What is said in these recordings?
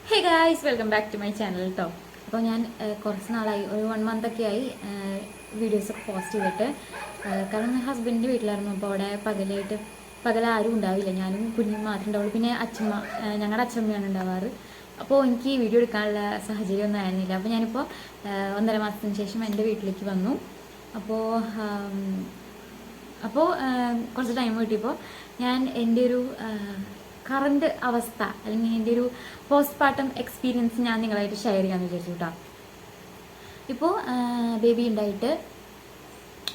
Hey guys, welcome back to my channel കേട്ടോ. അപ്പോൾ ഞാൻ കുറച്ച് നാളായി, ഒരു 1 മന്തൊക്കെ ആയി വീഡിയോസൊക്കെ പോസ്റ്റ് ചെയ്തിട്ട്. കാരണം ഞാൻ ഹസ്ബൻഡിൻ്റെ വീട്ടിലായിരുന്നു. അപ്പോൾ അവിടെ പകലാരും ഉണ്ടാവില്ല, ഞാനും കുഞ്ഞും മാത്രമേ ഉണ്ടാവുള്ളൂ. പിന്നെ അച്ഛമ്മ, ഞങ്ങളുടെ അച്ഛമ്മയാണ് ഉണ്ടാവാറ്. അപ്പോൾ എനിക്ക് വീഡിയോ എടുക്കാനുള്ള സാഹചര്യമൊന്നും ആയിരുന്നില്ല. അപ്പോൾ ഞാനിപ്പോൾ 1.5 മാസത്തിന് ശേഷം എൻ്റെ വീട്ടിലേക്ക് വന്നു. അപ്പോൾ അപ്പോൾ കുറച്ച് ടൈം കിട്ടിയപ്പോൾ ഞാൻ എൻ്റെ ഒരു കറണ്ട് അവസ്ഥ, അല്ലെങ്കിൽ എൻ്റെ ഒരു പോസ്റ്റ്മോർട്ടം എക്സ്പീരിയൻസ് ഞാൻ നിങ്ങളായിട്ട് ഷെയർ ചെയ്യാമെന്ന് വിചാരിച്ചു കേട്ടോ. ഇപ്പോൾ ബേബി ഉണ്ടായിട്ട്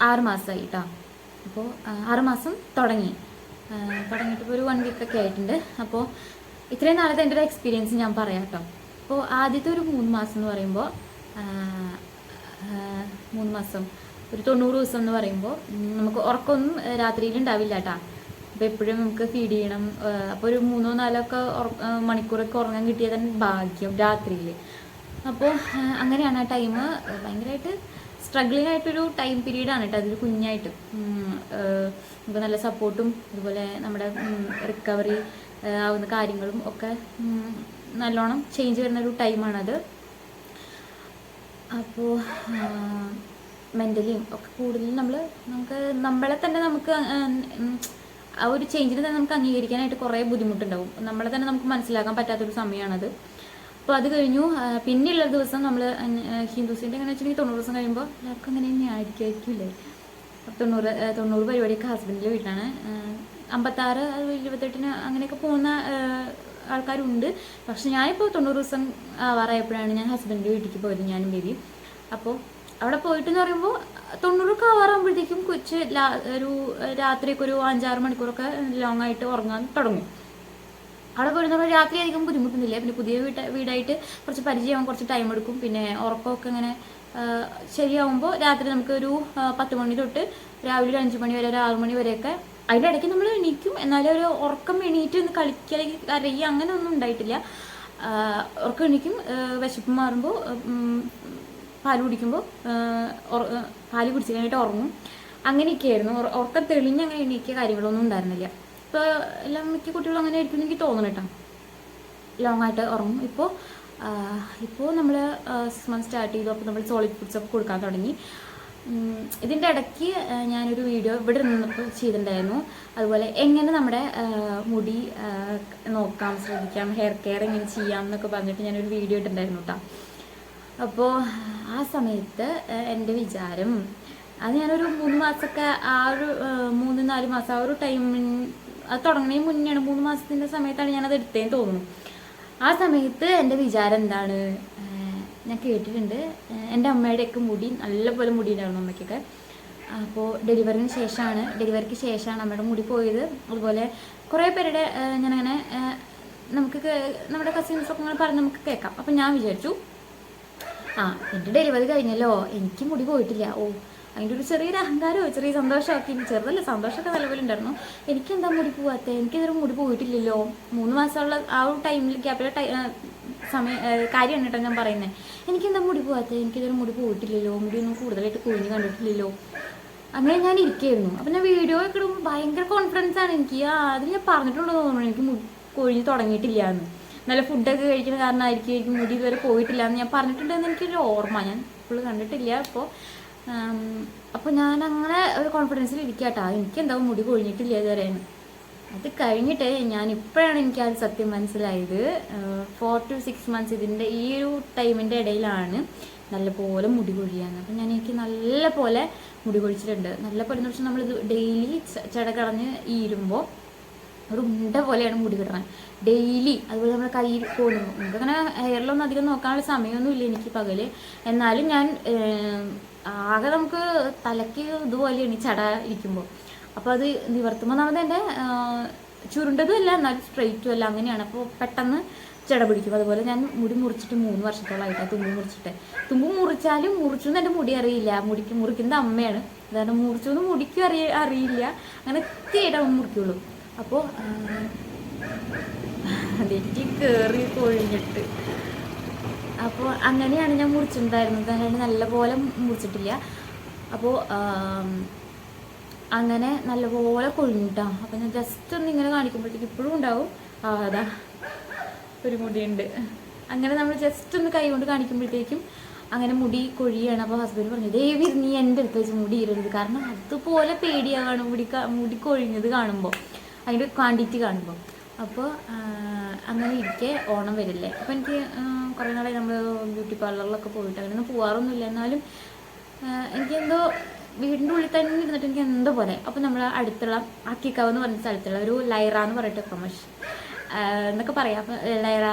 6 മാസമായി കേട്ടോ. അപ്പോൾ 6 മാസം തുടങ്ങിയിട്ട് ഇപ്പോൾ ഒരു 1 വീക്കൊക്കെ ആയിട്ടുണ്ട്. അപ്പോൾ ഇത്രയും നാളത്തെ എൻ്റെ ഒരു എക്സ്പീരിയൻസ് ഞാൻ പറയാം കേട്ടോ. അപ്പോൾ ആദ്യത്തെ ഒരു 3 മാസം എന്ന് പറയുമ്പോൾ 3 മാസം ഒരു 90 ദിവസം എന്ന് പറയുമ്പോൾ നമുക്ക് ഉറക്കമൊന്നും രാത്രിയിൽ ഉണ്ടാവില്ല കേട്ടോ. അപ്പോൾ എപ്പോഴും നമുക്ക് ഫീഡ് ചെയ്യണം. അപ്പോൾ ഒരു 3-4 മണിക്കൂറൊക്കെ ഉറങ്ങാൻ കിട്ടിയാൽ തന്നെ ഭാഗ്യം രാത്രിയിൽ. അപ്പോൾ അങ്ങനെയാണ് ആ ടൈം. ഭയങ്കരമായിട്ട് സ്ട്രഗ്ലിംഗ് ആയിട്ടൊരു ടൈം പീരീഡാണ് കേട്ടോ. അതൊരു കുഞ്ഞായിട്ട് നമുക്ക് നല്ല സപ്പോർട്ടും അതുപോലെ നമ്മുടെ റിക്കവറി ആവുന്ന കാര്യങ്ങളും ഒക്കെ നല്ലോണം ചേഞ്ച് വരുന്നൊരു ടൈമാണത്. അപ്പോൾ മെൻ്റലിയും ഒക്കെ കൂടുതൽ നമ്മളെ തന്നെ നമുക്ക് ആ ഒരു ചേഞ്ചിനെ തന്നെ നമുക്ക് അംഗീകരിക്കാനായിട്ട് കുറേ ബുദ്ധിമുട്ടുണ്ടാവും. നമ്മളെ തന്നെ നമുക്ക് മനസ്സിലാക്കാൻ പറ്റാത്തൊരു സമയമാണത്. അപ്പോൾ അത് കഴിഞ്ഞു. പിന്നെയുള്ള ദിവസം നമ്മൾ ഹിന്ദുസിൻ്റെ എങ്ങനെ വെച്ചിട്ടുണ്ടെങ്കിൽ 90 ദിവസം കഴിയുമ്പോൾ എല്ലാവർക്കും അങ്ങനെ തന്നെ ആയിരിക്കുമല്ലേ. 90 പരിപാടിയൊക്കെ ഹസ്ബൻഡിൻ്റെ വീട്ടിലാണ്. 56 28 അങ്ങനെയൊക്കെ പോകുന്ന ആൾക്കാരുണ്ട്. പക്ഷെ ഞാനിപ്പോൾ 90 ദിവസം ആവാറായപ്പോഴാണ് ഞാൻ ഹസ്ബൻഡിൻ്റെ വീട്ടിലേക്ക് പോയത്, ഞാനും ബേബി. അപ്പോൾ അവിടെ പോയിട്ടെന്ന് പറയുമ്പോൾ 90 ആവാറാകുമ്പോഴത്തേക്കും കൊച്ച് ഒരു രാത്രിയൊക്കെ ഒരു 5-6 മണിക്കൂറൊക്കെ ലോങ് ആയിട്ട് ഉറങ്ങാൻ തുടങ്ങും. അവിടെ പോയിരുന്ന രാത്രി അധികം ബുദ്ധിമുട്ടൊന്നുമില്ല. പിന്നെ പുതിയ വീടായിട്ട് കുറച്ച് പരിചയമാകും, കുറച്ച് ടൈം എടുക്കും. പിന്നെ ഉറക്കമൊക്കെ ഇങ്ങനെ ശരിയാവുമ്പോൾ രാത്രി നമുക്ക് ഒരു 10 മണി തൊട്ട് രാവിലെ 5 മണി വരെ, ഒരു 6 മണി വരെയൊക്കെ അതിൻ്റെ ഇടയ്ക്ക് നമ്മൾ എണീക്കും. എന്നാലും ഒരു ഉറക്കം എണീറ്റ് ഒന്ന് കളിക്കലേക്ക് കരയുക അങ്ങനെ ഒന്നും ഉണ്ടായിട്ടില്ല. ഉറക്കം എണീക്കും, വിശപ്പ് മാറുമ്പോൾ പാല് കുടിക്കുമ്പോൾ പാല് കുടിച്ച് കഴിഞ്ഞിട്ട് ഉറങ്ങും. അങ്ങനെയൊക്കെയായിരുന്നു. ഉറക്കം തെളിഞ്ഞ് അങ്ങനെ എണീക്കിയ കാര്യങ്ങളൊന്നും ഉണ്ടായിരുന്നില്ല. ഇപ്പോൾ എല്ലാം മിക്ക കുട്ടികളും അങ്ങനെ ആയിരിക്കും എനിക്ക് തോന്നണം കേട്ടോ. ലോങ് ആയിട്ട് ഉറങ്ങും. ഇപ്പോൾ നമ്മൾ 6 മന്ത്സ് സ്റ്റാർട്ട് ചെയ്തു. അപ്പോൾ നമ്മൾ സോളിഡ് ഫുഡ്സൊക്കെ കൊടുക്കാൻ തുടങ്ങി. ഇതിൻ്റെ ഇടയ്ക്ക് ഞാനൊരു വീഡിയോ ഇവിടെ നിന്നപ്പോൾ ചെയ്തിട്ടുണ്ടായിരുന്നു. അതുപോലെ എങ്ങനെ നമ്മുടെ മുടി നോക്കാം, ശ്രദ്ധിക്കാം, ഹെയർ കെയർ എങ്ങനെ ചെയ്യാം എന്നൊക്കെ പറഞ്ഞിട്ട് ഞാനൊരു വീഡിയോ ഇട്ടിട്ടുണ്ടായിരുന്നു കേട്ടോ. അപ്പോൾ ആ സമയത്ത് എൻ്റെ വിചാരം, അത് ഞാനൊരു 3 മാസമൊക്കെ ആ ഒരു 3-4 മാസം ആ ഒരു അത് തുടങ്ങുന്നതിന് മുന്നെയാണ്, 3 മാസത്തിൻ്റെ സമയത്താണ് ഞാനത് എടുത്തതെന്ന് തോന്നുന്നു. ആ സമയത്ത് എൻ്റെ വിചാരം എന്താണ്, ഞാൻ കേട്ടിട്ടുണ്ട് എൻ്റെ അമ്മയുടെയൊക്കെ മുടി നല്ലപോലെ മുടി ഉണ്ടായിരുന്നു അമ്മയ്ക്കൊക്കെ. അപ്പോൾ ഡെലിവറിക്ക് ശേഷമാണ് അമ്മയുടെ മുടി പോയത്. അതുപോലെ കുറേ പേരുടെ ഞാനങ്ങനെ നമുക്ക് നമ്മുടെ കസിൻസൊക്കെ അങ്ങനെ പറഞ്ഞ് നമുക്ക് കേൾക്കാം. അപ്പം ഞാൻ വിചാരിച്ചു, എൻ്റെ ഡെലിവറി കഴിഞ്ഞല്ലോ, എനിക്ക് മുടി പോയിട്ടില്ല. അതിൻ്റെ ഒരു ചെറിയൊരു അഹങ്കാരമോ ചെറിയ സന്തോഷമൊക്കെ, ചെറുതല്ല സന്തോഷമൊക്കെ നല്ലപോലെ ഉണ്ടായിരുന്നു. എനിക്കെന്താ മുടി പോവാത്തത്, എനിക്കിതൊരു മുടി പോയിട്ടില്ലല്ലോ. 3 മാസമുള്ള ആ ഒരു ടൈമിൽ ഗ്യാപ്പിലെ കാര്യമാണ് കേട്ടോ ഞാൻ പറയുന്നത്. എനിക്കെന്താ മുടി പോവാത്തത്, എനിക്കിതൊരു മുടി പോയിട്ടില്ലല്ലോ, മുടിയൊന്നും കൂടുതലായിട്ട് കൊഴിഞ്ഞ് കണ്ടിട്ടില്ലല്ലോ. അങ്ങനെ ഞാൻ ഇരിക്കുകയായിരുന്നു. അപ്പം ഞാൻ വീഡിയോ ഒക്കെ ഇടുമ്പോൾ ഭയങ്കര കോൺഫിഡൻസ് ആണ് എനിക്ക്. അതിൽ ഞാൻ പറഞ്ഞിട്ടുണ്ടോ തോന്നുന്നു, എനിക്ക് മുടി കൊഴിഞ്ഞ് തുടങ്ങിയിട്ടില്ല എന്ന്. നല്ല ഫുഡൊക്കെ കഴിക്കുന്ന കാരണമായിരിക്കും മുടി ഇതുവരെ പോയിട്ടില്ല എന്ന് ഞാൻ പറഞ്ഞിട്ടുണ്ടെന്ന് എനിക്കൊരു ഓർമ്മ, ഞാൻ ഫുള്ള് കണ്ടിട്ടില്ല. അപ്പോൾ ഞാൻ അങ്ങനെ ഒരു കോൺഫിഡൻസിൽ ഇരിക്കാട്ടോ, എനിക്കെന്താവും മുടി കൊഴിഞ്ഞിട്ടില്ല ഇതുവരെയാണ്. അത് കഴിഞ്ഞിട്ട് ഇപ്പോഴാണ് എനിക്ക് ആ സത്യം മനസ്സിലായത്. 4 to 6 മന്ത്സ് ഇതിൻ്റെ ഈ ഒരു ടൈമിൻ്റെ ഇടയിലാണ് നല്ലപോലെ മുടി കൊഴിയാന്ന്. അപ്പം എനിക്ക് നല്ല പോലെ മുടി കൊഴിച്ചിട്ടുണ്ട്. നല്ല പോലെ എന്ന് വെച്ചാൽ നമ്മളിത് ഡെയിലി കളഞ്ഞ് ഈരുമ്പോൾ ഒരു ഉണ്ട പോലെയാണ് മുടി കിട്ടണത് ഡെയിലി. അതുപോലെ നമ്മുടെ കയ്യിൽ പോകുന്നു. നമുക്കങ്ങനെ ഹെയറിലൊന്നും അധികം നോക്കാനുള്ള സമയമൊന്നുമില്ല എനിക്ക് പകല്. എന്നാലും ഞാൻ ആകെ നമുക്ക് തലയ്ക്ക് ഇതുപോലെയാണ് ചട ഇരിക്കുമ്പോൾ. അപ്പോൾ അത് നിവർത്തുമ്പോൾ എൻ്റെ ചുരുണ്ടതും അല്ല എന്നാലും സ്ട്രെയിറ്റും അല്ല, അങ്ങനെയാണ്. അപ്പോൾ പെട്ടെന്ന് ചട പിടിക്കും. അതുപോലെ ഞാൻ മുടി മുറിച്ചിട്ട് 3 വർഷത്തോളമായിട്ടാണ് തുമ്പ് മുറിച്ചാലും മുറിച്ചൊന്നും എൻ്റെ മുടി അറിയില്ല. മുറിക്കുന്നത് അമ്മയാണ്. അതായത് മുറിച്ചൊന്നും മുടിക്കും അറിയില്ല. അങ്ങനെ എത്തിയായിട്ടാണ് മുറിക്കുള്ളൂ. അപ്പോൾ അതെനിക്ക് കയറി കൊഴിഞ്ഞിട്ട്. അപ്പോൾ അങ്ങനെയാണ് ഞാൻ മുറിച്ചിട്ടുണ്ടായിരുന്നത്. അല്ലാണ്ട് നല്ലപോലെ മുറിച്ചിട്ടില്ല. അപ്പോൾ അങ്ങനെ നല്ലപോലെ കൊഴിഞ്ഞിട്ടാണ്. അപ്പോൾ ഞാൻ ജസ്റ്റ് ഒന്ന് ഇങ്ങനെ കാണിക്കുമ്പോഴത്തേക്ക് ഇപ്പോഴും ഉണ്ടാവും അതാ ഒരു മുടിയുണ്ട്. അങ്ങനെ നമ്മൾ ജസ്റ്റ് ഒന്ന് കൈ കൊണ്ട് കാണിക്കുമ്പോഴത്തേക്കും അങ്ങനെ മുടി കൊഴിയാണ്. അപ്പോൾ ഹസ്ബൻഡ് പറഞ്ഞു, ദേവി നീ എൻ്റെ അടുത്ത് വെച്ച് മുടി ഇരരുത്, കാരണം അതുപോലെ പേടിയാവാണ് മുടി കൊഴിഞ്ഞത് കാണുമ്പോൾ, അതിൻ്റെ ക്വാണ്ടിറ്റി കാണുമ്പോൾ. അപ്പോൾ അങ്ങനെ ഇരിക്കെ ഓണം വരില്ലേ. അപ്പോൾ എനിക്ക് കുറേ നാളെ നമ്മൾ ബ്യൂട്ടി പാർലറിലൊക്കെ പോയിട്ട് അങ്ങനെയൊന്നും പോകാറൊന്നുമില്ല. എന്നാലും എനിക്കെന്തോ വീടിൻ്റെ ഉള്ളിൽ തന്നെ ഇരുന്നിട്ട് എനിക്ക് എന്തോ പോലെ. അപ്പോൾ നമ്മൾ അടുത്തുള്ള അക്കിക്കാവ് എന്ന് പറഞ്ഞ സ്ഥലത്തുള്ള ഒരു ലൈറ എന്ന് പറഞ്ഞിട്ട് പ്രൊമോഷൻ എന്നൊക്കെ പറയാം. അപ്പം ലൈറ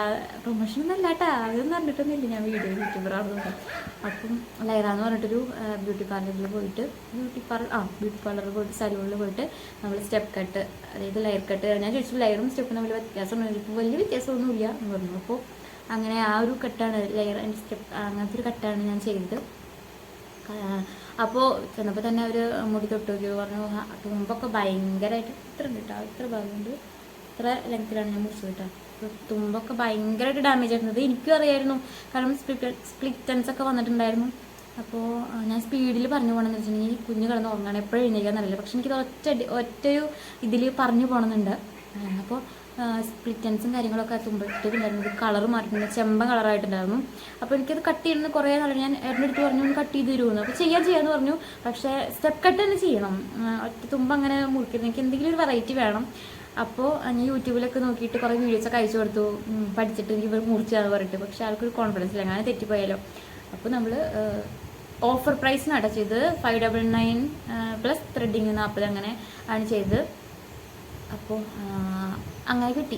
പ്രൊമോഷൻ ഒന്നല്ല കേട്ടോ, അതൊന്നും പറഞ്ഞിട്ടൊന്നുമില്ല, ഞാൻ വീഡിയോ യൂട്യൂബറാണ് നോക്കാം. അപ്പം ലൈറ എന്ന് പറഞ്ഞിട്ടൊരു ബ്യൂട്ടി പാർലറിൽ പോയിട്ട് ബ്യൂട്ടി പാർലറിൽ പോയിട്ട് സലൂണിൽ പോയിട്ട് നമ്മൾ സ്റ്റെപ്പ് കട്ട്, അതായത് ലെയർ കട്ട്. ഞാൻ ചോദിച്ചു ലയറും സ്റ്റെപ്പും തമ്മിൽ വ്യത്യാസമൊന്നും ഇപ്പോൾ വലിയ വ്യത്യാസമൊന്നുമില്ല എന്ന് പറഞ്ഞു. അപ്പോൾ അങ്ങനെ ആ ഒരു കട്ടാണ് ലെയർ ആൻഡ് സ്റ്റെപ്പ്, അങ്ങനത്തെ ഒരു കട്ടാണ് ഞാൻ ചെയ്തത്. അപ്പോൾ ചെന്നപ്പോൾ തന്നെ അവർ മുടി തൊട്ട് നോക്കി പറഞ്ഞു, തുമ്പൊക്കെ ഭയങ്കരമായിട്ട് ഇത്ര ഉണ്ട് കേട്ടോ, ഇത്ര ഭാഗമുണ്ട്, ഇത്ര ലെങ്ത്തിലാണ് ഞാൻ മുറിച്ച് കേട്ടോ. അപ്പോൾ തുമ്പൊക്കെ ഭയങ്കരമായിട്ട് ഡാമേജ് ആയിരുന്നത് എനിക്കും അറിയായിരുന്നു, കാരണം സ്പ്ലിറ്റൻസ് ഒക്കെ വന്നിട്ടുണ്ടായിരുന്നു. അപ്പോൾ ഞാൻ സ്പീഡിൽ പറഞ്ഞു പോകണമെന്ന് വെച്ചിട്ടുണ്ടെങ്കിൽ കുഞ്ഞ് കിടന്ന് ഉറങ്ങണം, എപ്പോഴും എഴുന്നേക്കാന്നറിയില്ല. പക്ഷെ എനിക്കത് ഒറ്റൊരു ഇതിൽ പറഞ്ഞു പോകണമെന്നുണ്ട്. അപ്പോൾ സ്പ്ലിറ്റൻസും കാര്യങ്ങളൊക്കെ തുമ്പത്തിട്ടുണ്ടായിരുന്നു, കളർ മാറിയിട്ടുണ്ട്, ചെമ്പ കളറായിട്ടുണ്ടായിരുന്നു. അപ്പോൾ എനിക്കത് കട്ട് ചെയ്യുന്നത് കുറേ നാളെ ഞാൻ എൻ്റെ അടുത്ത് പറഞ്ഞു ഒന്ന് കട്ട് ചെയ്ത് തരുമെന്ന്. അപ്പോൾ ചെയ്യാമെന്ന് പറഞ്ഞു. പക്ഷേ സ്റ്റെപ്പ് കട്ട് തന്നെ ചെയ്യണം, ഒറ്റ തുമ്പ് അങ്ങനെ മുറിക്കുന്നത്, എനിക്ക് എന്തെങ്കിലും ഒരു വെറൈറ്റി വേണം. അപ്പോൾ ഞാൻ യൂട്യൂബിലൊക്കെ നോക്കിയിട്ട് കുറേ വീഡിയോസൊക്കെ അയച്ചു കൊടുത്തു, പഠിച്ചിട്ട് എനിക്ക് ഇവർ മുറിച്ചാന്ന് പറഞ്ഞിട്ട്. പക്ഷേ ആൾക്കൊരു കോൺഫിഡൻസ് ഇല്ല, അങ്ങനെ തെറ്റിപ്പോയാലോ. അപ്പോൾ നമ്മൾ ഓഫർ പ്രൈസിനാണ് ചെയ്തത്, 599 പ്ലസ് ത്രെഡിങ് 40 അങ്ങനെ ആണ് ചെയ്തത്. അപ്പോൾ അങ്ങനെ ചെയ്ത് കിട്ടി.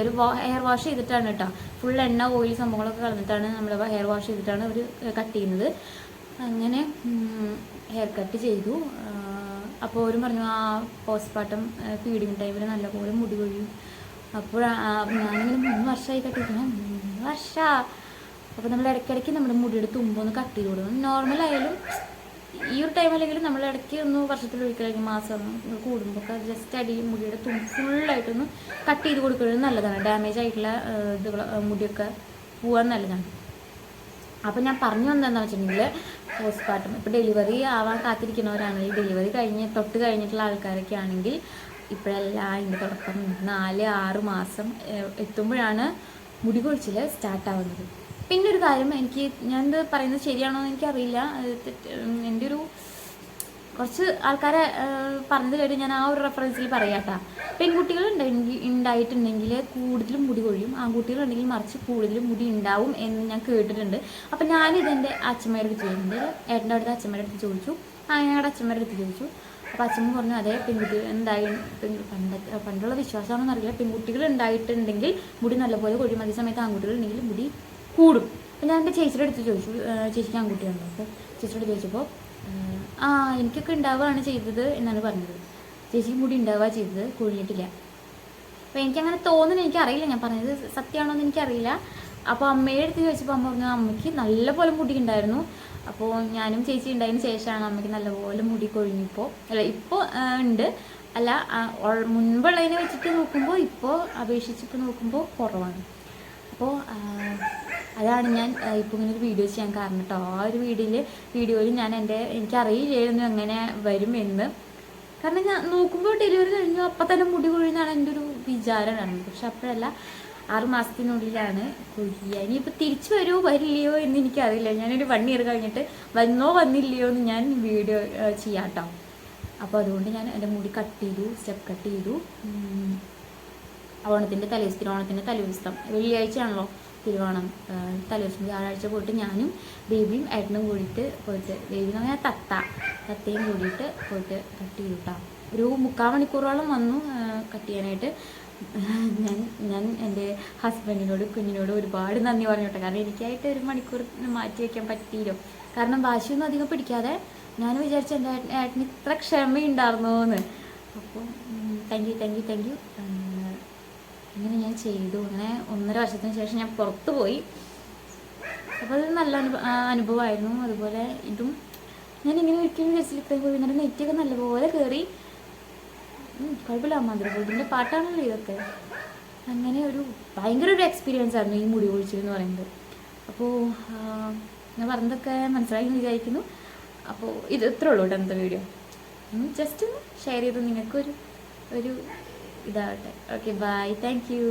ഒരു ഹെയർ വാഷ് ചെയ്തിട്ടാണ് കേട്ടോ, ഫുൾ എണ്ണ ഓയിൽ സംഭവങ്ങളൊക്കെ കളഞ്ഞിട്ടാണ് നമ്മൾ ഹെയർ വാഷ് ചെയ്തിട്ടാണ് അവർ കട്ട് ചെയ്യുന്നത്. അങ്ങനെ ഹെയർ കട്ട് ചെയ്തു. അപ്പോൾ അവരും പറഞ്ഞു പോസ്റ്റ്മോർട്ടം ഫീഡിങ് ടൈമിൽ നല്ലപോലെ മുടി കൊഴിയും. അപ്പോൾ ഞാനിങ്ങനെ 3 വർഷമായി കട്ടിരിക്കണം, 3 വർഷമാണ്. അപ്പോൾ നമ്മൾ ഇടയ്ക്കിടയ്ക്ക് നമ്മുടെ മുടിയുടെ തുമ്പൊന്ന് കട്ട് ചെയ്ത് കൊടുക്കണം. നോർമലായാലും ഈ ഒരു ടൈം അല്ലെങ്കിൽ നമ്മൾ ഇടയ്ക്ക് ഒന്ന് വർഷത്തിലൊരിക്കൽ മാസം കൂടുമ്പോൾ ഒക്കെ ജസ്റ്റ് അടി മുടിയുടെ തുമ്പ് ഫുള്ളായിട്ടൊന്ന് കട്ട് ചെയ്ത് കൊടുക്കുന്നത് നല്ലതാണ്. ഡാമേജ് ആയിട്ടുള്ള മുടിയൊക്കെ പോകാൻ നല്ലതാണ്. അപ്പോൾ ഞാൻ പറഞ്ഞു വന്നതെന്ന് വെച്ചിട്ടുണ്ടെങ്കിൽ പോസ്റ്റ്മോർട്ടം ഇപ്പോൾ ഡെലിവറി ആവാൻ കാത്തിരിക്കുന്നവരാണെങ്കിൽ, ഡെലിവറി തൊട്ട് കഴിഞ്ഞിട്ടുള്ള ആൾക്കാരൊക്കെ ആണെങ്കിൽ ഇപ്പോഴല്ല, അതിൻ്റെ തുടക്കം 4-6 മാസം എത്തുമ്പോഴാണ് മുടി കൊഴിച്ചിൽ സ്റ്റാർട്ടാവുന്നത്. പിന്നെ ഒരു കാര്യം, ഞാനിത് പറയുന്നത് ശരിയാണോ എന്ന് എനിക്കറിയില്ല, എൻ്റെ ഒരു കുറച്ച് ആൾക്കാരെ പറഞ്ഞത് കേട്ട് ഞാൻ ആ ഒരു റെഫറൻസിൽ പറയാം കേട്ടോ. പെൺകുട്ടികൾ ഉണ്ടായിട്ടുണ്ടെങ്കിൽ കൂടുതലും മുടി കൊഴിയും, ആൺകുട്ടികളുണ്ടെങ്കിൽ മറിച്ച് കൂടുതലും മുടി ഉണ്ടാവും എന്ന് ഞാൻ കേട്ടിട്ടുണ്ട്. അപ്പം ഞാനിതെൻ്റെ അച്ഛമ്മയുടെ അടുത്ത് ചോദിച്ചിട്ടുണ്ട്, ഏട്ടൻ്റെ അടുത്ത് അച്ഛമ്മയുടെ അടുത്ത് ചോദിച്ചു, ഞങ്ങളുടെ അച്ഛമ്മയുടെ അടുത്ത് ചോദിച്ചു. അപ്പോൾ അച്ഛമ്മ പറഞ്ഞു അതെ, പെൺകുട്ടികൾ പണ്ടുള്ള വിശ്വാസമാണെന്ന് അറിയില്ല, പെൺകുട്ടികൾ ഉണ്ടായിട്ടുണ്ടെങ്കിൽ മുടി നല്ലപോലെ കൊഴിയും, അതേ സമയത്ത് ആൺകുട്ടികൾ ഉണ്ടെങ്കിൽ മുടി കൂടും. അപ്പം ഞാൻ എൻ്റെ ചേച്ചിയുടെ അടുത്ത് ചോദിച്ചു, ചേച്ചിക്ക് ആൺകുട്ടിയുണ്ടോ? അപ്പോൾ ചേച്ചിയോട് ചോദിച്ചപ്പോൾ എനിക്കൊക്കെ ഉണ്ടാവുകയാണ് ചെയ്തത് എന്നാണ് പറഞ്ഞത്. ചേച്ചിക്ക് മുടി ഉണ്ടാവുക ചെയ്തത്, കൊഴിഞ്ഞിട്ടില്ല. അപ്പോൾ എനിക്കങ്ങനെ തോന്നുന്നു, എനിക്കറിയില്ല, ഞാൻ പറഞ്ഞത് സത്യമാണോ എന്ന് എനിക്കറിയില്ല. അപ്പോൾ അമ്മയുടെ അടുത്ത് ചോദിച്ചപ്പോൾ അമ്മ പറഞ്ഞു അമ്മയ്ക്ക് നല്ലപോലെ മുടി ഉണ്ടായിരുന്നു. അപ്പോൾ ഞാനും ചേച്ചി ഉണ്ടായതിന് ശേഷമാണ് അമ്മയ്ക്ക് നല്ലപോലെ മുടി കൊഴിഞ്ഞിപ്പോൾ, അല്ല ഇപ്പോൾ ഉണ്ട്, അല്ല മുൻപുള്ളതിനെ വെച്ചിട്ട് നോക്കുമ്പോൾ ഇപ്പോൾ അപേക്ഷിച്ചിട്ട് നോക്കുമ്പോൾ കുറവാണ്. അപ്പോൾ അതാണ് ഞാൻ ഇപ്പോൾ ഇങ്ങനെ ഒരു വീഡിയോ ചെയ്യാൻ കാരണം കേട്ടോ. ആ ഒരു വീഡിയോയിൽ ഞാൻ എനിക്കറിയില്ലായിരുന്നു എങ്ങനെ വരും എന്ന്. കാരണം ഞാൻ നോക്കുമ്പോൾ ഡെലിവറി കഴിഞ്ഞു അപ്പം തന്നെ മുടി കൊഴിയുന്നതാണ് എൻ്റെ ഒരു വിചാരമാണ്. പക്ഷെ അപ്പോഴല്ല, 6 മാസത്തിനുള്ളിലാണ് കൊഴിയുക. ഇനിയിപ്പോൾ തിരിച്ചു വരുമോ വരില്ലയോ എന്ന് എനിക്കറിയില്ല. ഞാനൊരു 1 ഇയർ കഴിഞ്ഞിട്ട് വന്നില്ലയോ എന്ന് ഞാൻ വീഡിയോ ചെയ്യാം കേട്ടോ. അപ്പോൾ അതുകൊണ്ട് ഞാൻ എൻ്റെ മുടി കട്ട് ചെയ്തു, സ്റ്റെപ്പ് കട്ട് ചെയ്തു. ഓണത്തിൻ്റെ തലേദിവസം വെള്ളിയാഴ്ചയാണല്ലോ തിരുവോണം, തലേദിവസം വ്യാഴാഴ്ച പോയിട്ട് ഞാനും ബേബിയും ഏട്ടനും കൂടിയിട്ട് ബേബി എന്ന് പറഞ്ഞാൽ തത്തയും കൂടിയിട്ട് പോയിട്ട് കട്ട് ചെയ്തു കേട്ടോ. ഒരു 3/4 മണിക്കൂറോളം വന്നു കട്ട് ചെയ്യാനായിട്ട്. ഞാൻ എൻ്റെ ഹസ്ബൻഡിനോട് കുഞ്ഞിനോട് ഒരുപാട് നന്ദി പറഞ്ഞു കേട്ടോ. കാരണം എനിക്കായിട്ട് 1 മണിക്കൂർ മാറ്റി വയ്ക്കാൻ പറ്റിയില്ലോ. കാരണം വാശിയൊന്നും അധികം പിടിക്കാതെ ഞാൻ വിചാരിച്ച എൻ്റെ ഏട്ടന് ഇത്ര ക്ഷമയുണ്ടായിരുന്നോ എന്ന്. അപ്പോൾ താങ്ക് യു. ഇങ്ങനെ ഞാൻ ചെയ്തു. അങ്ങനെ 1.5 വർഷത്തിന് ശേഷം ഞാൻ പുറത്തു പോയി. അപ്പോൾ അത് നല്ല അനുഭവമായിരുന്നു. അതുപോലെ ഇതും ഞാനിങ്ങനെ ഒരിക്കലും വിചാരിച്ചിട്ട് പോയി. എന്നിട്ട് നെറ്റൊക്കെ നല്ലപോലെ കയറി, കുഴപ്പമില്ല, മധുരപൂടിൻ്റെ പാട്ടാണല്ലോ ഇതൊക്കെ. അങ്ങനെ ഭയങ്കര ഒരു എക്സ്പീരിയൻസ് ആയിരുന്നു ഈ മുടി കൊഴിച്ചിൽ എന്ന് പറയുന്നത്. അപ്പോൾ ഞാൻ പറഞ്ഞതൊക്കെ മനസ്സിലായി എന്ന് വിചാരിക്കുന്നു. അപ്പോൾ ഇത്രേ ഉള്ളൂ കേട്ടോ ഇന്നത്തെ വീഡിയോ. ജസ്റ്റ് ഒന്ന് ഷെയർ ചെയ്തു നിങ്ങൾക്കൊരു ഇതാവട്ടെ. Okay, bye, thank U.